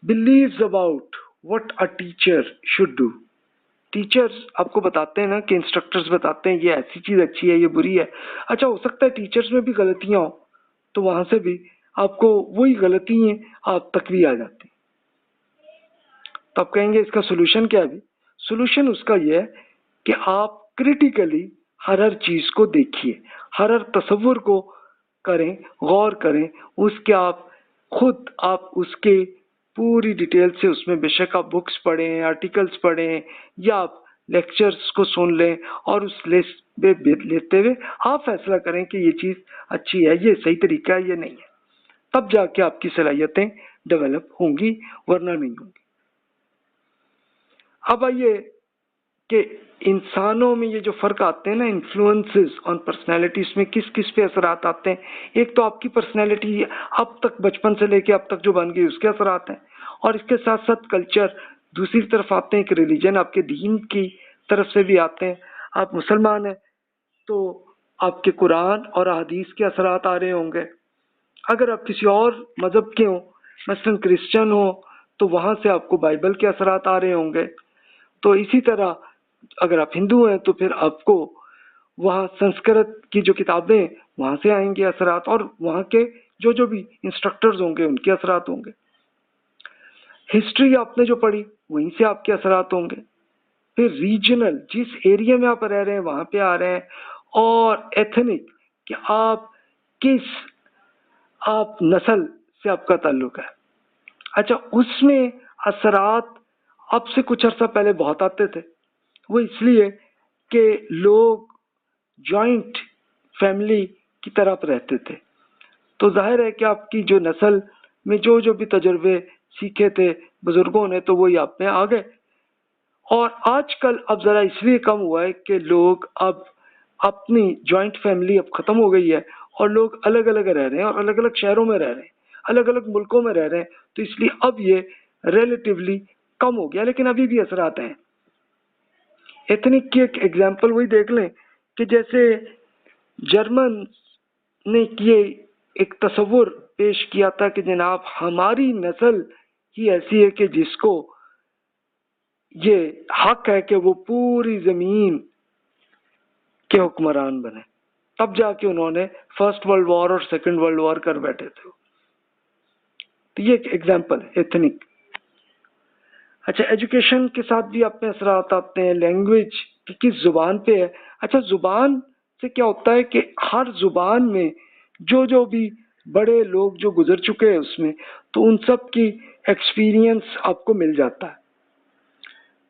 believes about what a teacher should do. Teachers आपको बताते हैं ना कि इंस्ट्रक्टर्स बताते हैं ये ऐसी चीज अच्छी है, ये बुरी है. अच्छा, हो सकता है टीचर्स में भी गलतियां हो, तो वहां से भी आपको वही गलती आप तक भी आ जाती. तो आप कहेंगे इसका सोल्यूशन क्या है? सोल्यूशन उसका ये है कि आप क्रिटिकली हर चीज को देखिए, हर तस्वुर को करें, गौर करें, उसके आप उसके पूरी डिटेल से उसमें बेशक आप बुक्स पढ़ें, आर्टिकल्स पढ़ें या आप लेक्चर्स को सुन लें और उस लिस्ट पे लेते हुए आप फैसला करें कि ये चीज अच्छी है, ये सही तरीका है, ये नहीं है. तब जाके आपकी सलाहियतें डेवलप होंगी, वरना नहीं होंगी. अब आइए कि इंसानों में ये जो फर्क आते हैं ना, इन्फ्लुएंसेस ऑन पर्सनैलिटीज में किस किस पे असरात आते हैं. एक तो आपकी पर्सनैलिटी अब तक बचपन से लेके अब तक जो बन गई उसके असरात हैं, और इसके साथ साथ कल्चर. दूसरी तरफ आते हैं एक रिलीजन, आपके दीन की तरफ से भी आते हैं. आप मुसलमान हैं तो आपके कुरान और हदीस के असरात आ रहे होंगे. अगर आप किसी और मजहब के हो, मसलन क्रिश्चियन हो, तो वहां से आपको बाइबल के असरात आ रहे होंगे. तो इसी तरह अगर आप हिंदू हैं तो फिर आपको वहाँ संस्कृत की जो किताबें वहां से आएंगे असरात, और वहाँ के जो भी इंस्ट्रक्टर्स होंगे उनके असरात होंगे. हिस्ट्री आपने जो पढ़ी वहीं से आपके असरात होंगे. फिर रीजनल, जिस एरिया में आप रह रहे हैं वहां पे आ रहे हैं, और एथनिक कि आप नस्ल से आपका ताल्लुक है. अच्छा, उसमें असरात अब से कुछ अर्सा पहले बहुत आते थे. वो इसलिए कि लोग जॉइंट फैमिली की तरफ रहते थे, तो जाहिर है कि आपकी जो नस्ल में जो भी तजुर्बे सीखे थे बुजुर्गों ने, तो वही आप में आ गए. और आजकल अब जरा इसलिए कम हुआ है कि लोग अब अपनी जॉइंट फैमिली अब खत्म हो गई है और लोग अलग अलग रह रहे हैं और अलग अलग शहरों में रह रहे हैं, अलग अलग मुल्कों में रह रहे हैं. तो इसलिए अब ये रिलेटिवली कम हो गया, लेकिन अभी भी असरात हैं. एथनिक की एक एग्जांपल वही देख लें कि जैसे जर्मन ने किए एक तस्वुर पेश किया था कि जनाब हमारी नस्ल ही ऐसी है कि जिसको ये हक है कि वो पूरी जमीन के हुक्मरान बने. तब जाके उन्होंने फर्स्ट वर्ल्ड वॉर और सेकंड वर्ल्ड वॉर कर बैठे थे. तो ये एक एग्जांपल है एथनिक. अच्छा, एजुकेशन के साथ भी आप में असरात आते हैं. लैंग्वेज की किस जुबान पे है. अच्छा, जुबान से क्या होता है कि हर जुबान में जो भी बड़े लोग जो गुजर चुके हैं उसमें, तो उन सब की एक्सपीरियंस आपको मिल जाता है.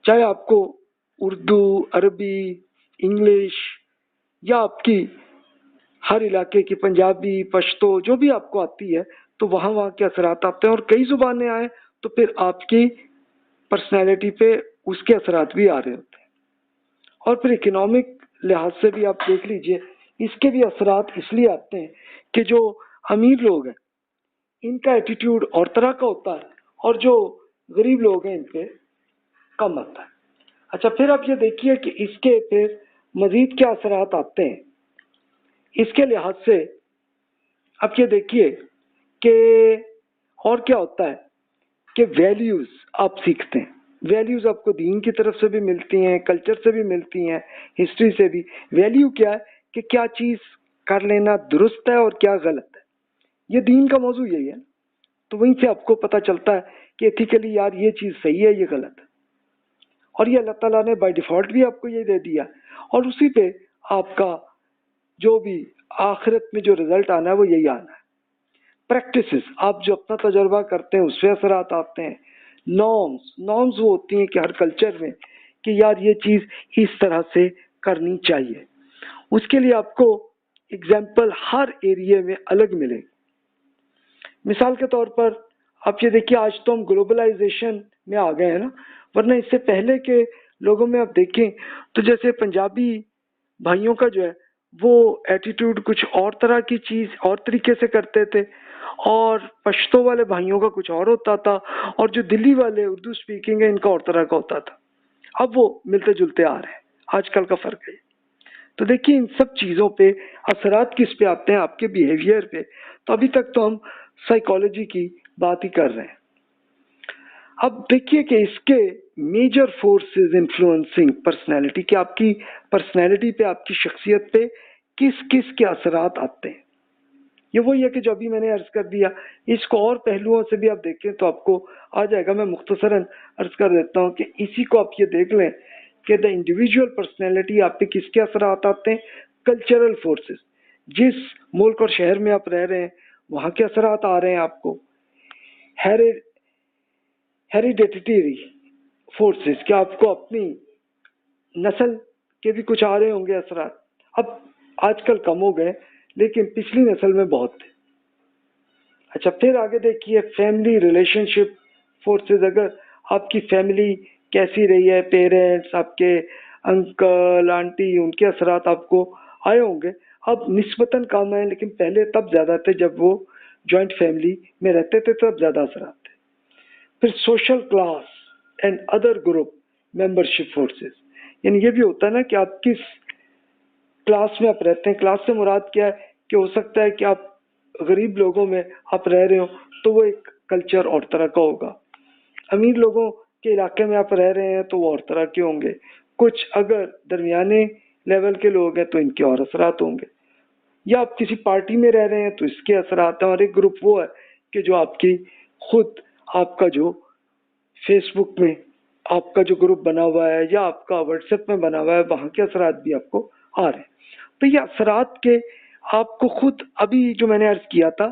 चाहे आपको उर्दू, अरबी, इंग्लिश या आपकी हर इलाके की पंजाबी, पश्तो जो भी आपको आती है, तो वहाँ के असरात आते हैं. और कई जुबानें आए तो फिर आपकी पर्सनैलिटी पे उसके असरात भी आ रहे होते हैं. और फिर इकोनॉमिक लिहाज से भी आप देख लीजिए, इसके भी असरात इसलिए आते हैं कि जो अमीर लोग हैं इनका एटीट्यूड और तरह का होता है, और जो गरीब लोग हैं इन पे कम आता है. अच्छा, फिर आप ये देखिए कि इसके फिर मजीद क्या असरात आते हैं. इसके लिहाज से आप ये देखिए कि और क्या होता है कि वैल्यूज आप सीखते हैं. वैल्यूज आपको दीन की तरफ से भी मिलती हैं, कल्चर से भी मिलती हैं, हिस्ट्री से भी. वैल्यू क्या है कि क्या चीज कर लेना दुरुस्त है और क्या गलत है. ये दीन का मौजू यही है. तो वहीं से आपको पता चलता है कि एथिकली यार ये चीज सही है, ये गलत है. और ये अल्लाह ताला ने बाय डिफॉल्ट भी आपको ये दे दिया, और उसी पे आपका जो भी आखिरत में जो रिजल्ट आना है वो यही आना है. प्रैक्टिसेस, आप जो अपना तजर्बा करते हैं उससे असरात आते हैं. नॉर्म्स वो होती हैं कि हर कल्चर में कि यार ये चीज इस तरह से करनी चाहिए. उसके लिए आपको एग्जाम्पल हर एरिया में अलग मिलेगी. मिसाल के तौर पर आप ये देखिए, आज तो हम ग्लोबलाइजेशन में आ गए हैं ना, वरना इससे पहले के लोगों में आप देखें तो जैसे पंजाबी भाइयों का जो है वो एटीट्यूड कुछ और तरह की चीज और तरीके से करते थे, और पश्तो वाले भाइयों का कुछ और होता था, और जो दिल्ली वाले उर्दू स्पीकिंग है इनका और तरह का होता था. अब वो मिलते जुलते आ रहे हैं, आजकल का फर्क है. तो देखिए इन सब चीजों पे असरात किस पे आते हैं, आपके बिहेवियर पे. तो अभी तक तो हम साइकोलॉजी की बात ही कर रहे हैं. अब देखिए कि इसके मेजर फोर्सेस इन्फ्लुएंसिंग पर्सनैलिटी, कि आपकी पर्सनैलिटी पे, आपकी शख्सियत पे किस किस के असरात आते हैं। ये वही है कि जो अभी मैंने अर्ज कर दिया, इसको और पहलुओं से भी आप देखें तो आपको आ जाएगा। मैं मुख्तसरन अर्ज कर देता हूँ कि इसी को आप ये देख लें कि द इंडिविजुअल पर्सनैलिटी आप पे किसके असरात आते हैं। कल्चरल फोर्सेस, जिस मुल्क और शहर में आप रह रहे हैं वहाँ के असरात आ रहे हैं आपको। हेरिडेटरी फोर्सेस, क्या आपको अपनी नस्ल के भी कुछ आ रहे होंगे असरात। अब आजकल कम हो गए लेकिन पिछली नस्ल में बहुत थे। अच्छा, फिर आगे देखिए फैमिली रिलेशनशिप फोर्सेस, अगर आपकी फैमिली कैसी रही है, पेरेंट्स, आपके अंकल आंटी, उनके असरात आपको आए होंगे। अब निस्बतन कम है लेकिन पहले तब ज्यादा थे जब वो जॉइंट फैमिली में रहते थे, तब ज्यादा असरात थे। फिर social class and other group membership forces, यानी ये भी होता है ना कि आप किस क्लास में आप रहते हैं। क्लास से मुराद क्या है कि हो सकता है कि आप गरीब लोगों में आप रह रहे हो तो वो एक कल्चर और तरह का होगा। अमीर लोगों के इलाके में आप रह रहे हैं तो वो और तरह के होंगे। कुछ अगर दरमियाने लेवल के लोग हैं तो इनके और असरात होंगे। या आप किसी पार्टी में रह रहे हैं तो इसके असरात हैं। और एक ग्रुप वो है कि जो आपकी खुद आपका जो फेसबुक में आपका जो ग्रुप बना हुआ है या आपका व्हाट्सएप में बना हुआ है, वहाँ के असरात भी आपको आ रहे हैं। तो ये असरात के आपको खुद अभी जो मैंने अर्ज किया था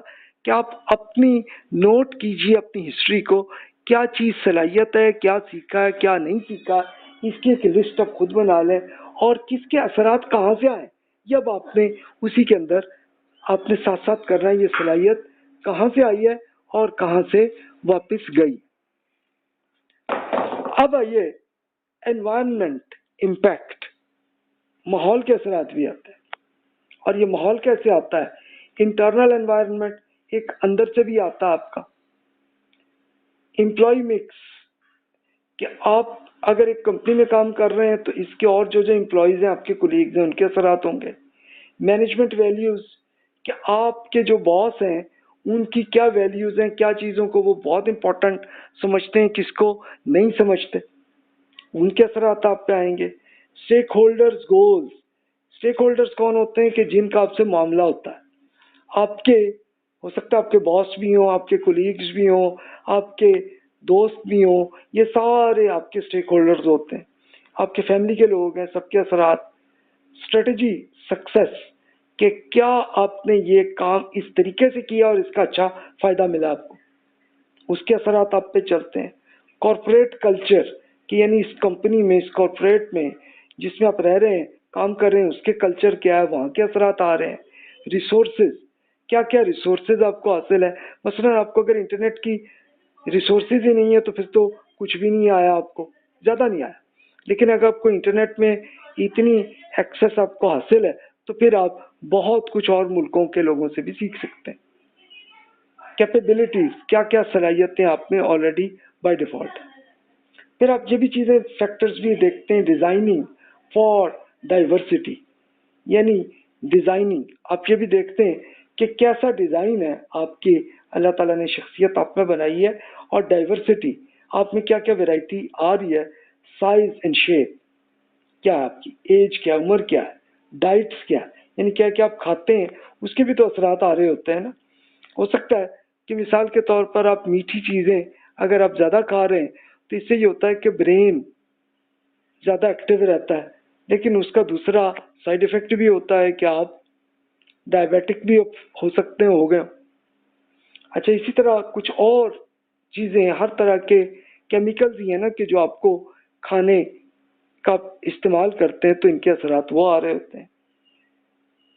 कि आप अपनी नोट कीजिए अपनी हिस्ट्री को, क्या चीज़ सलाहियत है, क्या सीखा है, क्या नहीं सीखा, इसकी एक लिस्ट आप खुद बना लें और किसके असरात कहाँ से आए। जब आपने उसी के अंदर आपने साथ साथ करना है, ये सलाहियत कहाँ से आई है और कहाँ से वापस गई। अब आइए एनवायरनमेंट इम्पैक्ट, माहौल के असरात भी आते हैं। और ये माहौल कैसे आता है? इंटरनल एनवायरनमेंट, एक अंदर से भी आता है आपका। एम्प्लॉय मिक्स, कि आप अगर एक कंपनी में काम कर रहे हैं तो इसके और जो जो एम्प्लॉयज हैं, आपके कोलीग्स हैं, उनके असरात होंगे। मैनेजमेंट वैल्यूज, कि आपके जो बॉस हैं उनकी क्या वैल्यूज हैं, क्या चीज़ों को वो बहुत इंपॉर्टेंट समझते हैं, किसको नहीं समझते, उनके असरात आप पे आएंगे। Stakeholders goals, stakeholders कौन होते हैं कि जिनका आपसे मामला होता है। आपके हो सकता है आपके बॉस भी हों, आपके कोलीग्स भी हों, आपके दोस्त भी हों, ये सारे आपके स्टेक होल्डर्स होते हैं। आपके फैमिली के लोग हैं, सबके असरात। स्ट्रेटजी सक्सेस, कि क्या आपने ये काम इस तरीके से किया और इसका अच्छा फायदा मिला आपको, उसके असरात आप पे चलते हैं। कॉर्पोरेट कल्चर, कि यानी इस कंपनी में, इस कॉर्पोरेट में जिसमें आप रह रहे हैं, काम कर रहे हैं, उसके कल्चर क्या है, वहाँ के असरात आ रहे हैं। रिसोर्सेज, क्या क्या रिसोर्सेज आपको हासिल है। मसलन आपको अगर इंटरनेट की रिसोर्सेज ही नहीं है तो फिर तो कुछ भी नहीं आया, आपको ज़्यादा नहीं आया। लेकिन अगर आपको इंटरनेट में इतनी एक्सेस आपको हासिल है तो फिर आप बहुत कुछ और मुल्कों के लोगों से भी सीख सकते हैं। कैपेबिलिटीज, क्या क्या सलाहियतें आप में ऑलरेडी बाय डिफॉल्ट है। फिर आप ये भी चीज़ें फैक्टर्स भी देखते हैं। डिजाइनिंग फॉर डाइवर्सिटी, यानी डिजाइनिंग आप ये भी देखते हैं कि कैसा डिजाइन है आपकी, अल्लाह ताला ने शख्सियत आप में बनाई है, और डाइवर्सिटी आप में क्या क्या वैरायटी आ रही है। साइज एंड शेप, क्या है आपकी एज, क्या उम्र, क्या है डाइट्स, क्या है यानी क्या क्या आप खाते हैं, उसके भी तो असरात आ रहे होते हैं ना। हो सकता है कि मिसाल के तौर पर आप मीठी चीज़ें अगर आप ज़्यादा खा रहे हैं तो इससे ये होता है कि ब्रेन ज़्यादा एक्टिव रहता है, लेकिन उसका दूसरा साइड इफेक्ट भी होता है कि आप डायबिटिक भी हो सकते हैं, हो गए। अच्छा, इसी तरह कुछ और चीज़ें, हर तरह के केमिकल्स ही है ना कि जो आपको खाने का इस्तेमाल करते हैं तो इनके असरात वो आ रहे होते हैं।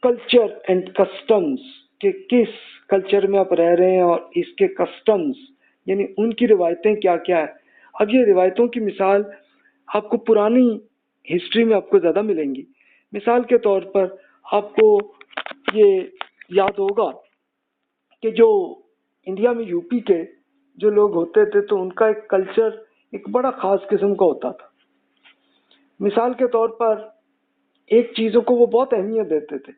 कल्चर एंड कस्टम्स, कि किस कल्चर में आप रह रहे हैं और इसके कस्टम्स यानी उनकी रिवायतें क्या क्या है। अब ये रिवायतों की मिसाल आपको पुरानी हिस्ट्री में आपको ज़्यादा मिलेंगी। मिसाल के तौर पर आपको ये याद होगा कि जो इंडिया में यूपी के जो लोग होते थे तो उनका एक कल्चर एक बड़ा ख़ास किस्म का होता था। मिसाल के तौर पर एक चीज़ों को वो बहुत अहमियत देते थे।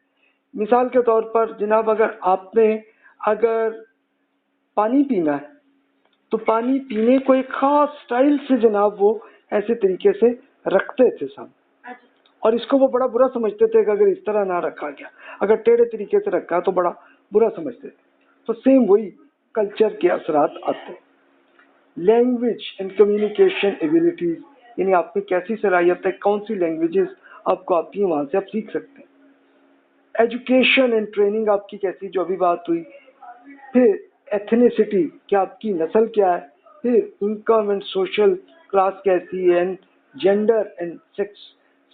मिसाल के तौर पर जनाब, अगर आपने अगर पानी पीना है تو پانی پینے کو ایک خاص سٹائل سے جناب وہ ایسے طریقے سے رکھتے تھے سب، اور اس کو وہ بڑا برا سمجھتے تھے کہ اگر اس طرح نہ رکھا گیا، اگر ٹیڑھے طریقے سے رکھا تو بڑا برا سمجھتے تھے. تو سیم وہی کلچر کے اثرات آتے. لینگویج اینڈ کمیونیکیشن ایبلٹیز، یعنی آپ میں کیسی صلاحیت ہے، کون سی لینگویجز آپ کو آتی ہیں، وہاں سے آپ سیکھ سکتے ہیں. ایجوکیشن اینڈ ٹریننگ آپ کی کیسی، جو ابھی بات ہوئی. پھر ایتھنیسٹی، کیا آپ کی نسل کیا ہے. پھر انکم اینڈ سوشل کلاس کیسی ہے. اینڈ جینڈر اینڈ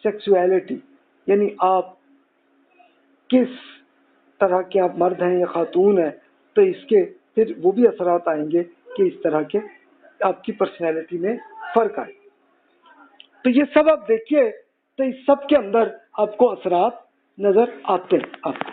سیکسویلٹی، یعنی آپ کس طرح کے، آپ مرد ہیں یا خاتون ہیں. تو اس کے پھر وہ بھی اثرات آئیں گے کہ اس طرح کے آپ کی پرسنالٹی میں فرق آئے. تو یہ سب آپ دیکھیے، تو اس سب کے اندر آپ کو اثرات نظر آتے ہیں آپ کو.